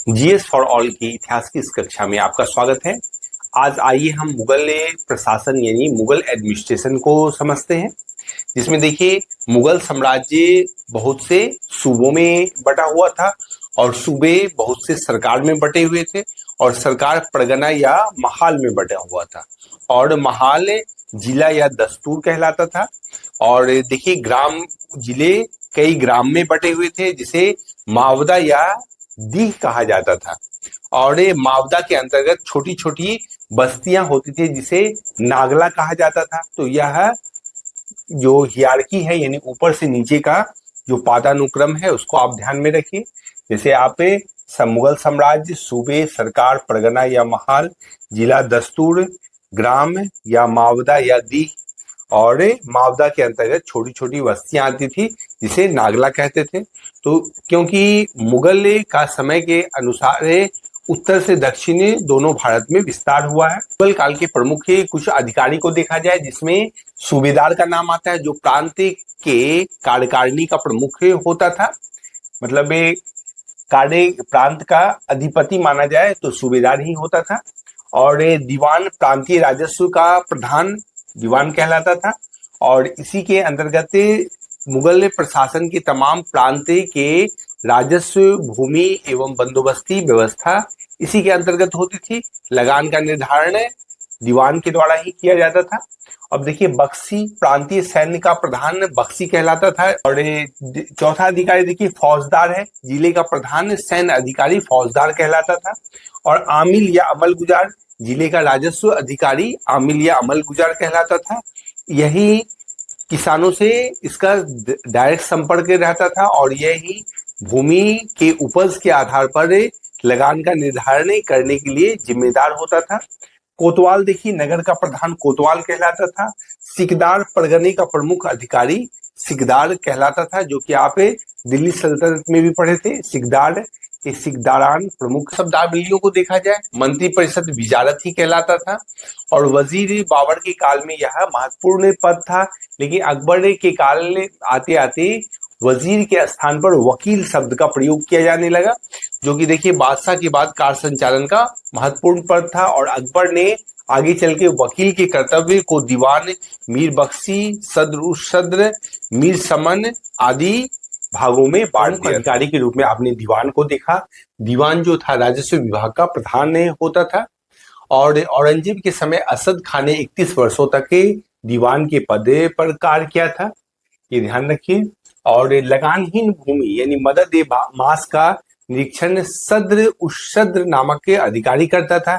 GS for all की इतिहास की इस कक्षा में आपका स्वागत है। आज आइए हम मुगल प्रशासन यानी मुगल एडमिनिस्ट्रेशन को समझते हैं, जिसमें देखिए मुगल साम्राज्य बहुत से सूबों में बटा हुआ था और सूबे बहुत से सरकार में बटे हुए थे और सरकार परगना या महाल में बटा हुआ था और महाल जिला या दस्तूर कहलाता था। और देखिए ग्राम जिले कई ग्राम में बटे हुए थे जिसे मावदा या दीह कहा जाता था और ये मावदा के अंतर्गत छोटी छोटी बस्तियां होती थी जिसे नागला कहा जाता था। तो यह जो हियार्की है यानी ऊपर से नीचे का जो पादानुक्रम है उसको आप ध्यान में रखिए। जैसे आप मुगल साम्राज्य, सूबे, सरकार, परगना या महाल, जिला, दस्तूर, ग्राम या मावदा या दीह और मावदा के अंतर्गत छोटी छोटी बस्तियां आती थी जिसे नागला कहते थे। तो क्योंकि मुगल का समय के अनुसार उत्तर से दक्षिण दोनों भारत में विस्तार हुआ है। मुगल काल के प्रमुख कुछ अधिकारी को देखा जाए जिसमें सूबेदार का नाम आता है जो प्रांत के कार्यकारिणी का प्रमुख होता था। मतलब कार्य प्रांत का अधिपति माना जाए तो सूबेदार ही होता था। और दीवान प्रांतीय राजस्व का प्रधान दीवान कहलाता था और इसी के अंतर्गत मुगल प्रशासन के तमाम प्रांत के राजस्व, भूमि एवं बंदोबस्ती व्यवस्था इसी के अंतर्गत होती थी। लगान का निर्धारण दीवान के द्वारा ही किया जाता था। अब देखिए बख्शी प्रांतीय सैन्य का प्रधान बख्शी कहलाता था। और चौथा अधिकारी देखिए फौजदार है, जिले का प्रधान सैन्य अधिकारी फौजदार कहलाता था। और आमिल या अमलगुजार जिले का राजस्व अधिकारी आमिल या अमलगुजार कहलाता था। यही किसानों से इसका डायरेक्ट संपर्क रहता था और यही भूमि के उपज के आधार पर लगान का निर्धारण करने के लिए जिम्मेदार होता था। कोतवाल देखिए नगर का प्रधान कोतवाल कहलाता था। सिकदार परगने का प्रमुख अधिकारी सिकदार कहलाता था, जो कि आप दिल्ली सल्तनत में भी पढ़े थे। सिकदार के सिकदारान प्रमुख शब्दावलियों को देखा जाए मंत्री परिषद विजारत ही कहलाता था। और वजीर बाबर के काल में यह महत्वपूर्ण पद था, लेकिन अकबर के काल आते आते वजीर के स्थान पर वकील शब्द का प्रयोग किया जाने लगा, जो कि देखिए बादशाह के बाद कार्य संचालन का महत्वपूर्ण पद था। और अकबर ने आगे चल के वकील के कर्तव्य को दीवान, मीर बख्शी, सद्र उस सद्र, मीर समन आदि भागों में बांट दिया। अधिकारी के रूप में आपने दीवान को देखा। दीवान जो था राजस्व विभाग का प्रधान होता था। और औरंगजेब के समय असद खान ने 31 वर्षों तक दीवान के पद पर कार्य किया था, ये ध्यान रखिए। और लगानहीन भूमि यानी मदद मास का निरीक्षण सद्र उशद्र नामक के अधिकारी करता था।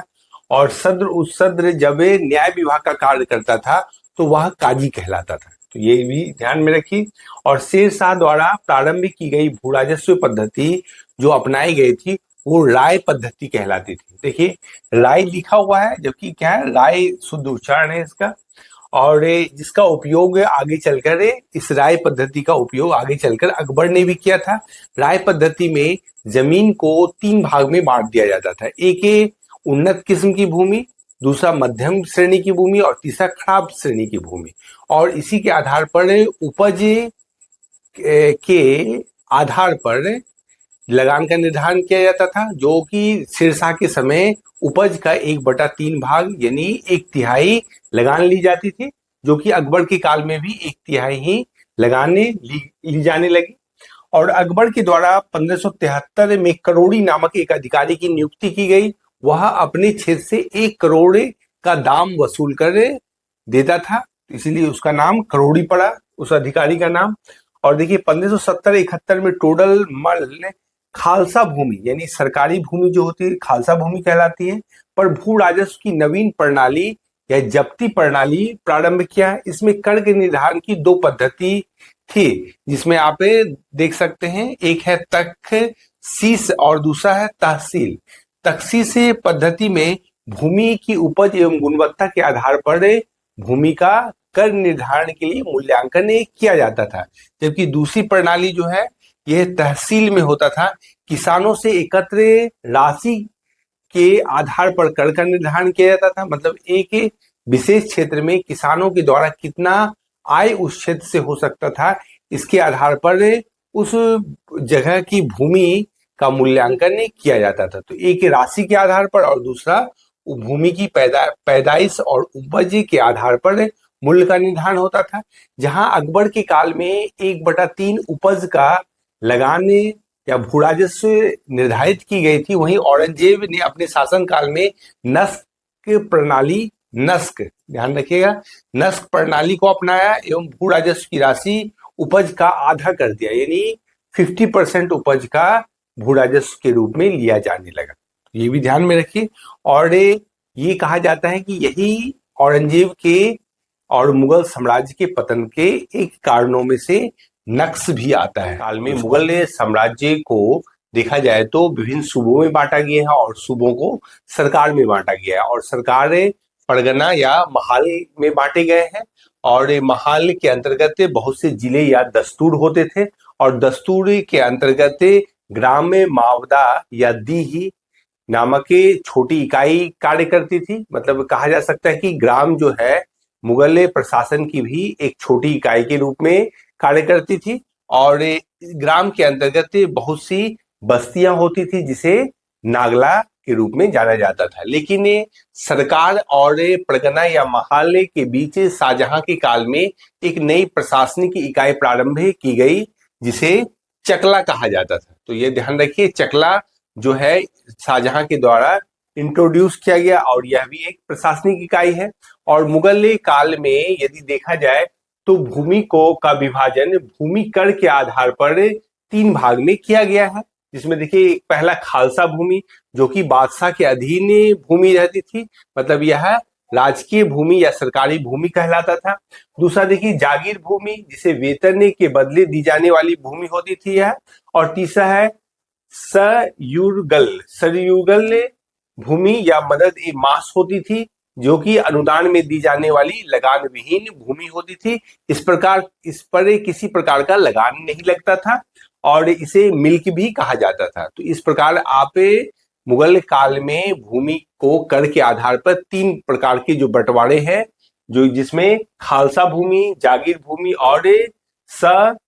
और सद्र उशद्र जब न्याय विभाग का कार्य करता था तो वह काजी कहलाता था, तो ये भी ध्यान में रखिए। और शेर शाह द्वारा प्रारंभ की गई भू राजस्व पद्धति जो अपनाई गई थी वो राय पद्धति कहलाती थी। देखिए राय लिखा हुआ है, जबकि क्या है राय शुद्ध उच्चारण है इसका। और जिसका उपयोग आगे चलकर इस राय पद्धति का उपयोग आगे चलकर अकबर ने भी किया था। राय पद्धति में जमीन को 3 भाग में बांट दिया जाता था। एक उन्नत किस्म की भूमि, दूसरा मध्यम श्रेणी की भूमि और तीसरा खराब श्रेणी की भूमि। और इसी के आधार पर उपज के आधार पर लगान का निर्धारण किया जाता था, जो कि शेरशाह के समय उपज का 1/3 भाग यानी 1/3 लगान ली जाती थी, जो कि अकबर के काल में भी 1/3 ही लगाने ली जाने लगी। और अकबर के द्वारा 1573 में करोड़ी नामक एक अधिकारी की नियुक्ति की गई। वह अपने क्षेत्र से 1 करोड़ का दाम वसूल कर देता था, इसीलिए उसका नाम करोड़ी पड़ा उस अधिकारी का नाम। और देखिए 1570-71 में टोडल मल खालसा भूमि यानी सरकारी भूमि जो होती है खालसा भूमि कहलाती है, पर भू राजस्व की नवीन प्रणाली या जब्ती प्रणाली प्रारंभ किया है। इसमें कर के निर्धारण की 2 पद्धति थी, जिसमें आप देख सकते हैं, एक है तखसीस और दूसरा है तहसील। तखसीस पद्धति में भूमि की उपज एवं गुणवत्ता के आधार पर भूमि का कर निर्धारण के लिए मूल्यांकन किया जाता था, जबकि दूसरी प्रणाली जो है यह तहसील में होता था। किसानों से एकत्र राशि के आधार पर कर का निर्धारण किया जाता था, मतलब एक विशेष क्षेत्र में किसानों के द्वारा कितना आय उस क्षेत्र से हो सकता था, इसके आधार पर उस जगह की भूमि का मूल्यांकन किया जाता था। तो एक राशि के आधार पर और दूसरा भूमि की पैदाइश और उपज के आधार पर मूल्य का निर्धारण होता था। जहां अकबर के काल में 1/3 उपज का लगाने या भू राजस्व निर्धारित की गई थी, वहीं औरंगजेब ने अपने शासन काल में नस्क ध्यान रखिएगा, नस्क प्रणाली को अपनाया एवं भू राजस्व की राशि उपज का आधा कर दिया, यानी 50% उपज का भू राजस्व के रूप में लिया जाने लगा। ये भी ध्यान में रखिए। और ये कहा जाता है कि यही औरंगजेब के और मुगल साम्राज्य के पतन के एक कारणों में से नक्श भी आता है। काल में मुगल साम्राज्य को देखा जाए तो विभिन्न सूबों में बांटा गया है और सूबों को सरकार में बांटा गया है, और सरकार परगना या महाल में बांटे गए हैं। और महाल के अंतर्गत बहुत से जिले या दस्तूर होते थे, और दस्तूर के अंतर्गत ग्राम में मावदा या दीही नामक छोटी इकाई कार्य करती थी। मतलब कहा जा सकता है कि ग्राम जो है मुगल प्रशासन की भी एक छोटी इकाई के रूप में कार्य करती थी, और ग्राम के अंतर्गत बहुत सी बस्तियां होती थी जिसे नागला के रूप में जाना जाता था। लेकिन सरकार और परगना या महाल के बीच शाहजहां के काल में एक नई प्रशासनिक इकाई प्रारंभ की गई जिसे चकला कहा जाता था। तो ये ध्यान रखिए, चकला जो है शाहजहां के द्वारा इंट्रोड्यूस किया गया, और यह भी एक प्रशासनिक इकाई है। और मुगल काल में यदि देखा जाए तो भूमि को का विभाजन भूमि कर के आधार पर 3 भाग में किया गया है, जिसमें देखिए पहला खालसा भूमि जो कि बादशाह के अधीन भूमि रहती थी, मतलब यह राजकीय भूमि या सरकारी भूमि कहलाता था। दूसरा देखिए जागीर भूमि, जिसे वेतन के बदले दी जाने वाली भूमि होती थी यह। और तीसरा है सरयुगल भूमि या मदद ए मास होती थी, जो कि अनुदान में दी जाने वाली लगान विहीन भूमि होती थी। इस पर किसी प्रकार का लगान नहीं लगता था और इसे मिल्क भी कहा जाता था। तो इस प्रकार आप मुगल काल में भूमि को कर के आधार पर 3 प्रकार के जो बंटवारे हैं, जो जिसमें खालसा भूमि, जागीर भूमि और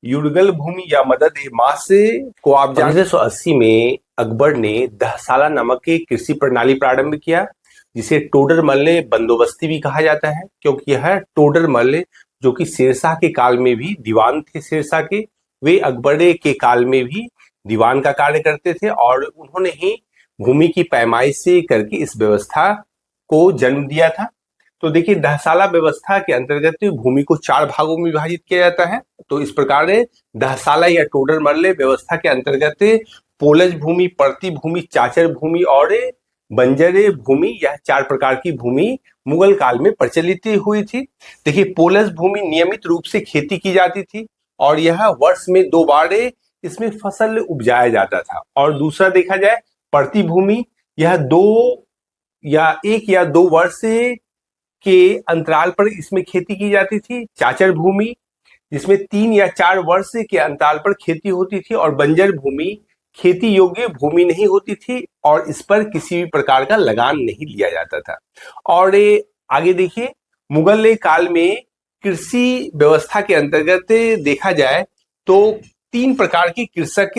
युरगल भूमि या मदद ए मास को आप जानते हैं। 1980 में अकबर ने दहसाला नामक एक कृषि प्रणाली प्रारंभ किया, जिसे टोडरमल बंदोबस्ती भी कहा जाता है, क्योंकि यह टोडरमल जो कि शेरशाह के काल में भी दीवान थे शेरशाह के, वे अकबर के काल में भी दीवान का कार्य करते थे, और उन्होंने ही भूमि की पैमाइश से करके इस व्यवस्था को जन्म दिया था। तो देखिए दहसाला व्यवस्था के अंतर्गत भूमि को 4 भागों में विभाजित किया जाता है। तो इस प्रकार दहसाला या टोडरमल व्यवस्था के अंतर्गत पोलज भूमि, परती भूमि, चाचर भूमि और बंजर भूमि, यह 4 प्रकार की भूमि मुगल काल में प्रचलित हुई थी। देखिए पोलज भूमि नियमित रूप से खेती की जाती थी, और यह वर्ष में 2 बार इसमें फसल उपजाया जाता था। और दूसरा देखा जाए परती भूमि, यह 1 या 2 वर्ष के अंतराल पर इसमें खेती की जाती थी। चाचर भूमि, जिसमें 3 या 4 वर्ष के अंतराल पर खेती होती थी। और बंजर भूमि खेती योग्य भूमि नहीं होती थी और इस पर किसी भी प्रकार का लगान नहीं लिया जाता था। और आगे देखिए मुगल काल में कृषि व्यवस्था के अंतर्गत देखा जाए तो 3 प्रकार के कृषक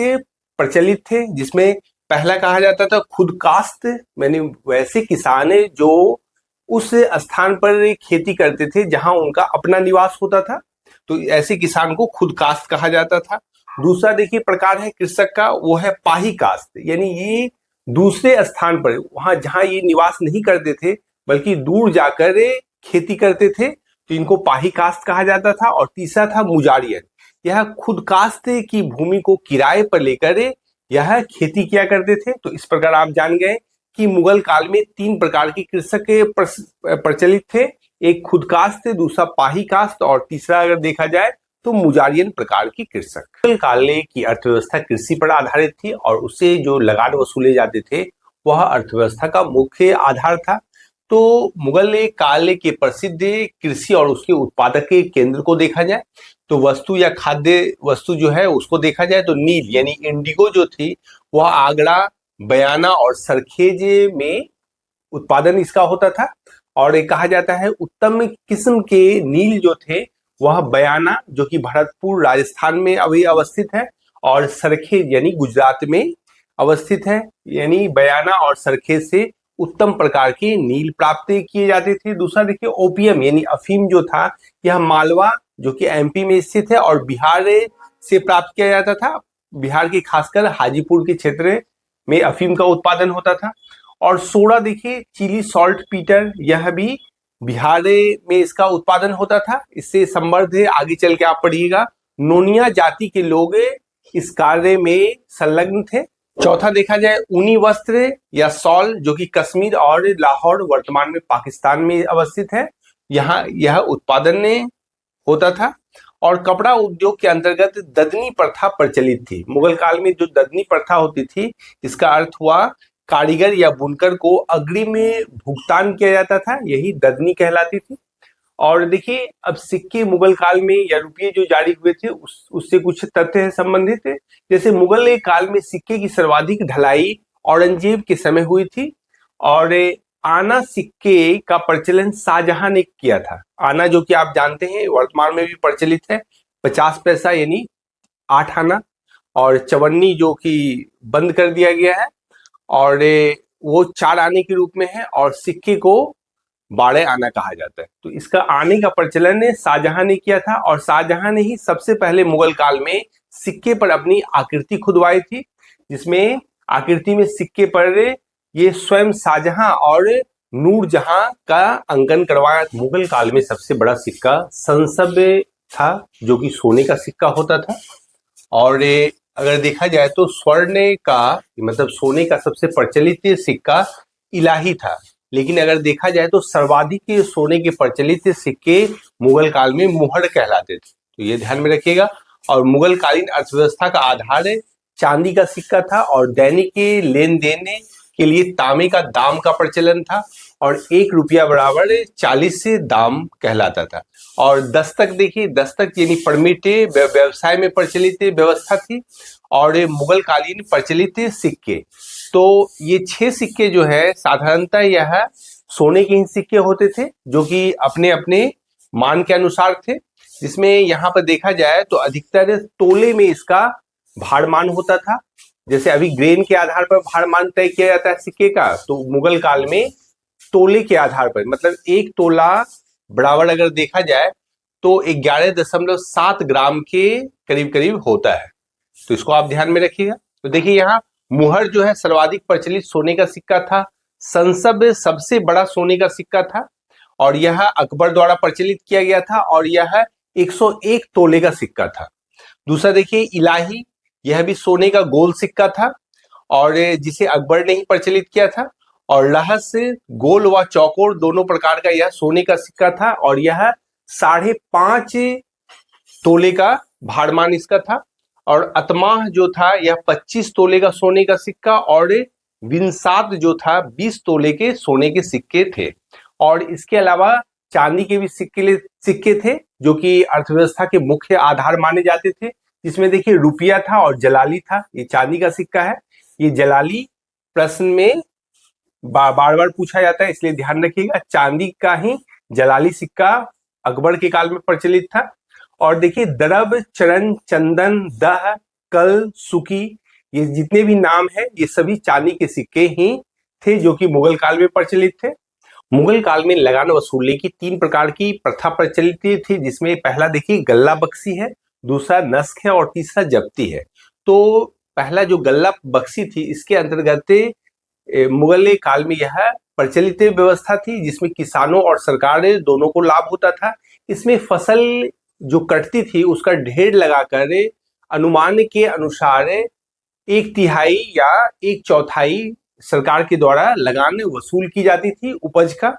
प्रचलित थे, जिसमें पहला कहा जाता था खुदकास्त, मैंने वैसे किसान जो उस स्थान पर खेती करते थे जहां उनका अपना निवास होता था, तो ऐसे किसान को खुदकास्त कहा जाता था। दूसरा देखिए प्रकार है कृषक का, वो है पाही कास्त, यानी ये दूसरे स्थान पर वहां जहां ये निवास नहीं करते थे बल्कि दूर जाकर खेती करते थे, तो इनको पाही कास्त कहा जाता था। और तीसरा था मुजारियन, यह खुद कास्त की भूमि को किराए पर लेकर यह खेती किया करते थे। तो इस प्रकार आप जान गए कि मुगल काल में 3 प्रकार के कृषक प्रचलित थे, एक खुद कास्त, दूसरा पाही कास्त और तीसरा अगर देखा जाए तो मुजारियन प्रकार की कृषक। मुगल काल की अर्थव्यवस्था कृषि पर आधारित थी और उससे जो लगान वसूले जाते थे वह अर्थव्यवस्था का मुख्य आधार था। तो मुगल काल के प्रसिद्ध कृषि और उसके उत्पादक के केंद्र को देखा जाए तो वस्तु या खाद्य वस्तु जो है उसको देखा जाए तो नील यानी इंडिगो जो थी वह आगरा, बयाना और सरखेज में उत्पादन इसका होता था। और ये कहा जाता है उत्तम किस्म के नील जो थे वह बयाना जो कि भरतपुर राजस्थान में अभी अवस्थित है और सरखेज यानी गुजरात में अवस्थित है, यानी बयाना और सरखेज से उत्तम प्रकार के नील प्राप्त किए जाते थे। दूसरा देखिए ओपियम यानी अफीम जो था, यह मालवा जो कि एमपी में स्थित है और बिहार से प्राप्त किया जाता था। बिहार के खासकर हाजीपुर के क्षेत्र में अफीम का उत्पादन होता था। और सोडा देखिए चिली सॉल्ट पीटर, यह भी बिहार में इसका उत्पादन होता था। इससे संबद्ध है, आगे चल के आप पढ़िएगा। नोनिया जाति के लोग इस कार्य में संलग्न थे। चौथा देखा जाए ऊनी वस्त्र या शॉल जो कि कश्मीर और लाहौर वर्तमान में पाकिस्तान में अवस्थित है, यहाँ यह उत्पादन होता था। और कपड़ा उद्योग के अंतर्गत ददनी प्रथा प्रचलित थी। मुगल काल में जो ददनी प्रथा होती थी, इसका अर्थ हुआ कारीगर या बुनकर को अग्रिम में भुगतान किया जाता था, यही ददनी कहलाती थी। और देखिए अब सिक्के मुगल काल में या रुपये जो जारी हुए थे उससे कुछ तथ्य है संबंधित है। जैसे मुगल काल में सिक्के की सर्वाधिक ढलाई औरंगजेब के समय हुई थी और आना सिक्के का प्रचलन शाहजहां ने किया था। आना जो कि आप जानते हैं वर्तमान में भी प्रचलित है, 50 पैसा यानी 8 आना, और चवन्नी जो कि बंद कर दिया गया है और वो 4 आने के रूप में है, और सिक्के को 12 आना कहा जाता है। तो इसका आने का प्रचलन शाहजहां ने किया था और शाहजहां ने ही सबसे पहले मुगल काल में सिक्के पर अपनी आकृति खुदवाई थी, जिसमें आकृति में सिक्के पर ये स्वयं शाहजहां और नूरजहां का अंकन करवाया। मुगल काल में सबसे बड़ा सिक्का संसब था जो कि सोने का सिक्का होता था। और अगर देखा जाए तो स्वर्ण का मतलब सोने का सबसे प्रचलित सिक्का इलाही था, लेकिन अगर देखा जाए तो सर्वाधिक सोने के प्रचलित सिक्के मुगल काल में मुहर कहलाते थे, तो ये ध्यान में रखिएगा। और मुगल कालीन अर्थव्यवस्था का आधार चांदी का सिक्का था और दैनिक लेन देन के लिए तांबे का दाम का प्रचलन था और 1 रुपया बराबर 40 दाम कहलाता था। और दस्तक देखिए, दस्तक यानी परमिट व्यवसाय में प्रचलित व्यवस्था थी और मुगल कालीन प्रचलित सिक्के। तो ये 6 सिक्के जो है साधारणतः यह सोने के ही सिक्के होते थे जो कि अपने अपने मान के अनुसार थे, जिसमें यहाँ पर देखा जाए तो अधिकतर तोले में इसका भारमान होता था। जैसे अभी ग्रेन के आधार पर भारमान तय किया जाता है सिक्के का, तो मुगल काल में तोले के आधार पर मतलब 1 तोला बराबर अगर देखा जाए तो 11.7 ग्राम के करीब करीब होता है। तो इसको आप ध्यान में रखिएगा। तो देखिए यहाँ मुहर जो है सर्वाधिक प्रचलित सोने का सिक्का था, संसब सबसे बड़ा सोने का सिक्का था और यह अकबर द्वारा प्रचलित किया गया था और यह 101 तोले का सिक्का था। दूसरा देखिए इलाही, यह भी सोने का गोल सिक्का था और जिसे अकबर ने ही प्रचलित किया था। और रहस्य गोल व चौकोर दोनों प्रकार का यह सोने का सिक्का था और यह 5.5 तोले का भारमान इसका था। और अतमाह जो था यह 25 तोले का सोने का सिक्का और विंसात जो था 20 तोले के सोने के सिक्के थे। और इसके अलावा चांदी के भी सिक्के थे जो कि अर्थव्यवस्था के मुख्य आधार माने जाते थे, जिसमें देखिए रुपया था और जलाली था। ये चांदी का सिक्का है, ये जलाली प्रश्न में बार बार पूछा जाता है, इसलिए ध्यान रखिएगा। चांदी का ही जलाली सिक्का अकबर के काल में प्रचलित था। और देखिए दरब, चरण, चंदन, दह, कल, सुकी, ये जितने भी नाम है ये सभी चांदी के सिक्के ही थे जो कि मुगल काल में प्रचलित थे। मुगल काल में लगान वसूलने की 3 प्रकार की प्रथा प्रचलित थी, जिसमें पहला देखिए गल्ला बख्शी है, दूसरा नस्ख है और तीसरा जब्ती है। तो पहला जो गल्ला बख्शी थी इसके अंतर्गत मुगल काल में यह प्रचलित व्यवस्था थी जिसमें किसानों और सरकार दोनों को लाभ होता था। इसमें फसल जो कटती थी उसका ढेर लगाकर अनुमान के अनुसार 1/3 या 1/4 सरकार के द्वारा लगान वसूल की जाती थी उपज का,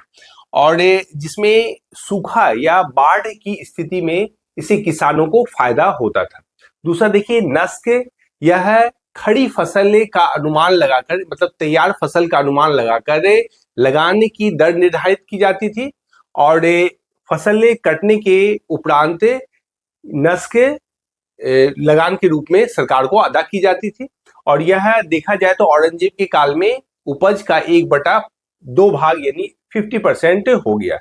और जिसमें सूखा या बाढ़ की स्थिति में इसे किसानों को फायदा होता था। दूसरा देखिए नस्क, यह खड़ी फसल का अनुमान लगाकर मतलब तैयार फसल का अनुमान लगाकर लगाने की दर निर्धारित की जाती थी और फसल कटने के उपरांत नस्क लगान के रूप में सरकार को अदा की जाती थी। और यह देखा जाए तो औरंगजेब के काल में उपज का 1/2 भाग यानी 50% हो गया।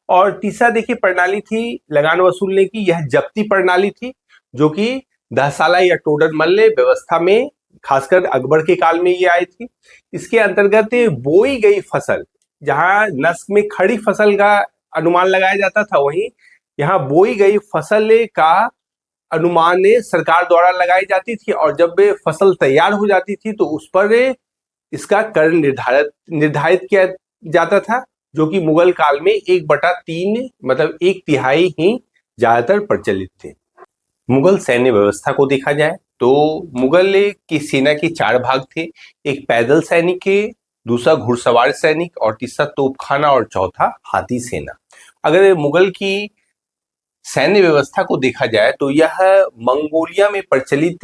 और तीसरा देखिए प्रणाली थी लगान वसूलने की, यह जब्ती प्रणाली थी जो कि दहसाला या टोडर मल्ल व्यवस्था में खासकर अकबर के काल में ये आई थी। इसके अंतर्गत बोई गई फसल, जहां नस्क में खड़ी फसल का अनुमान लगाया जाता था, वहीं यहाँ बोई गई फसल का अनुमान सरकार द्वारा लगाई जाती थी, और जब फसल तैयार हो जाती थी तो उस पर इसका कर निर्धारित किया जाता था, जो कि मुगल काल में 1/3 मतलब 1/3 ही ज्यादातर प्रचलित थे। मुगल सैन्य व्यवस्था को देखा जाए तो मुगल की सेना के 4 भाग थे। एक पैदल सैनिक के, दूसरा घुड़सवार सैनिक, और तीसरा तोपखाना, और चौथा हाथी सेना। अगर मुगल की सैन्य व्यवस्था को देखा जाए तो यह मंगोलिया में प्रचलित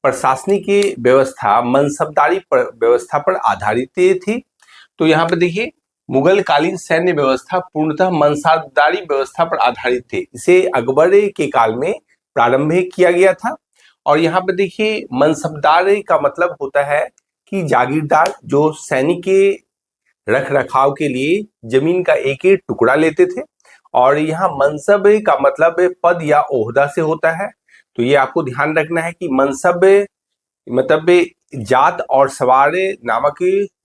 प्रशासनिक व्यवस्था मनसबदारी व्यवस्था पर आधारित थी। तो यहाँ पे देखिए, मुगल कालीन सैन्य व्यवस्था पूर्णतः मनसबदारी व्यवस्था पर आधारित थे। इसे अकबर के काल में प्रारंभ किया गया था। और यहाँ पे देखिए, मनसबदार का मतलब होता है कि जागीरदार जो सैनिक के रख रखाव के लिए जमीन का एक एक टुकड़ा लेते थे। और यहाँ मनसब का मतलब पद या ओहदा से होता है। तो ये आपको ध्यान रखना है कि मनसब मतलब जात और सवार नामक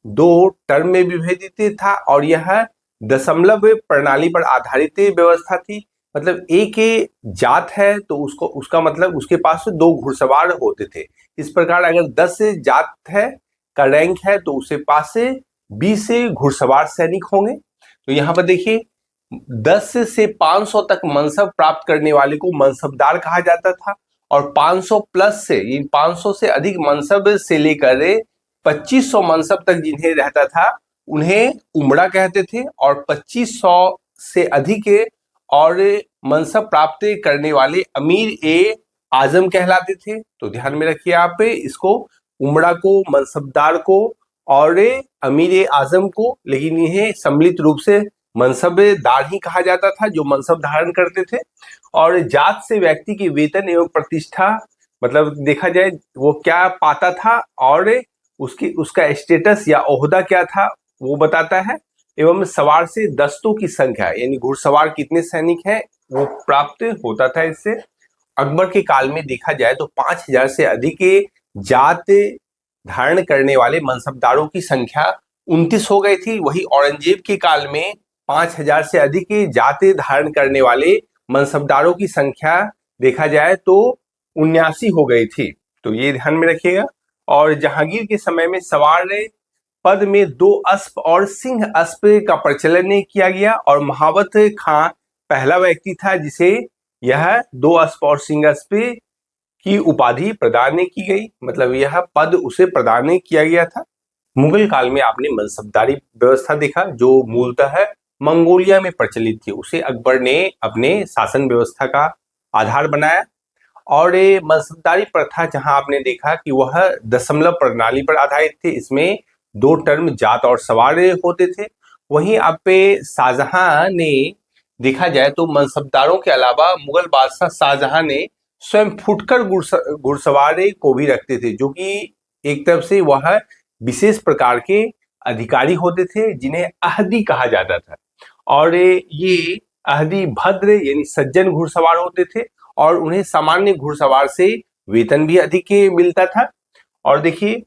2 टर्म में विभेदित था, और यह दशमलव प्रणाली पर आधारित व्यवस्था थी। मतलब एक जात है तो उसका मतलब उसके पास 2 घुड़सवार होते थे। इस प्रकार अगर 10 जात है का रैंक है तो उसके पास 20 घुड़सवार सैनिक होंगे। तो यहाँ पर देखिए, 10 से 500 तक मनसब प्राप्त करने वाले को मनसबदार कहा जाता था, और 500 प्लस से 500 से अधिक मनसब से लेकर 2500 मनसब तक जिन्हें रहता था उन्हें उमड़ा कहते थे, और 2500 से अधिक और मनसब प्राप्त करने वाले अमीर ए आजम कहलाते थे। तो ध्यान में रखिए आप इसको, उमड़ा को, मनसबदार को और अमीर ए आजम को, लेकिन इन्हें सम्मिलित रूप से मनसबदार ही कहा जाता था जो मनसब धारण करते थे। और जात से व्यक्ति की वेतन एवं प्रतिष्ठा मतलब देखा जाए वो क्या पाता था, और उसका स्टेटस या ओहदा क्या था वो बताता है। एवं सवार से दस्तों की संख्या यानी घुड़सवार कितने सैनिक हैं वो प्राप्त होता था इससे। अकबर के काल में देखा जाए तो 5000 से अधिक जात धारण करने वाले मनसबदारों की संख्या 29 हो गई थी। वही औरंगजेब के काल में 5000 से अधिक जाते धारण करने वाले मनसबदारों की संख्या देखा जाए तो 79 हो गई थी। तो ये ध्यान में रखिएगा। और जहांगीर के समय में सवार पद में 2 अस्प और सिंह अस्प का प्रचलन किया गया, और महावत खां पहला व्यक्ति था जिसे यह 2 अस्प और सिंह अस्प की उपाधि प्रदान की गई, मतलब यह पद उसे प्रदान किया गया था। मुगल काल में आपने मनसबदारी व्यवस्था देखा जो मूलतः मंगोलिया में प्रचलित थी, उसे अकबर ने अपने शासन व्यवस्था का आधार बनाया। और ये मनसबदारी प्रथा जहां आपने देखा कि वह दशमलव प्रणाली पर आधारित थे, इसमें 2 टर्म जात और सवार होते थे। वहीं आप पे शाहजहां ने देखा जाए तो मनसबदारों के अलावा मुगल बादशाह शाहजहां ने स्वयं फुटकर घुड़सवार को भी रखते थे, जो कि एक तरफ से वह विशेष प्रकार के अधिकारी होते थे जिन्हें अहदी कहा जाता था। और ये अहदी भद्र यानी सज्जन घुड़सवार होते थे, और उन्हें सामान्य घुड़सवार से वेतन भी अधिक मिलता था। और देखिए,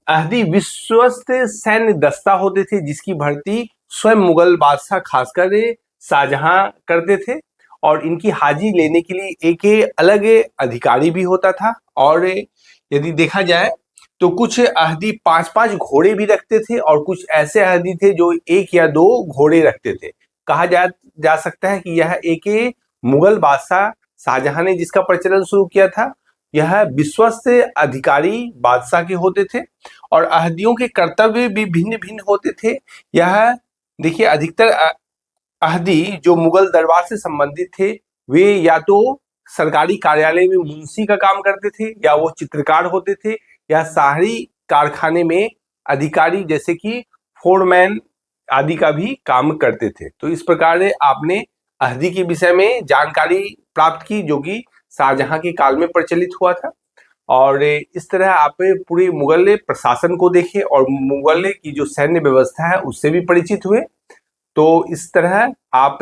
अहदी विश्वस्त सैन्य दस्ता होते थे जिसकी भर्ती स्वयं मुगल बादशाह खासकर शाहजहां करते थे, और इनकी हाजिरी लेने के लिए एक अलग अधिकारी भी होता था। और यदि देखा जाए तो कुछ अहदी 5-5 घोड़े भी रखते थे, और कुछ ऐसे अहदी थे जो 1 या 2 घोड़े रखते थे। कहा जा सकता है कि यह एक मुगल बादशाह शाहजहां ने जिसका प्रचलन शुरू किया था, यह विश्वस्त अधिकारी बादशाह के होते थे। और अहदियों के कर्तव्य भी भिन्न भिन्न होते थे। यह देखिए, अधिकतर अहदी जो मुगल दरबार से संबंधित थे वे या तो सरकारी कार्यालय में मुंशी का काम करते थे, या वो चित्रकार होते थे, या शहरी कारखाने में अधिकारी जैसे कि फोरमैन आदि का भी काम करते थे। तो इस प्रकार आपने अहदी के विषय में जानकारी प्राप्त की जो कि शाहजहां के काल में प्रचलित हुआ था। और इस तरह आप पूरे मुगल प्रशासन को देखें और मुगल की जो सैन्य व्यवस्था है उससे भी परिचित हुए। तो इस तरह आप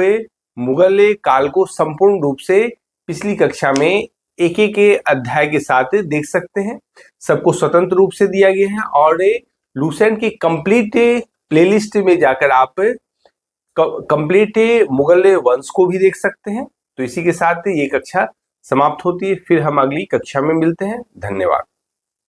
मुगल काल को संपूर्ण रूप से पिछली कक्षा में एक एक अध्याय के साथ देख सकते हैं। सबको स्वतंत्र रूप से दिया गया है और लूसेंट की कंप्लीट प्लेलिस्ट में जाकर आप कंप्लीट मुगल वंश को भी देख सकते हैं। तो इसी के साथ ये कक्षा समाप्त होती है। फिर हम अगली कक्षा में मिलते हैं। धन्यवाद।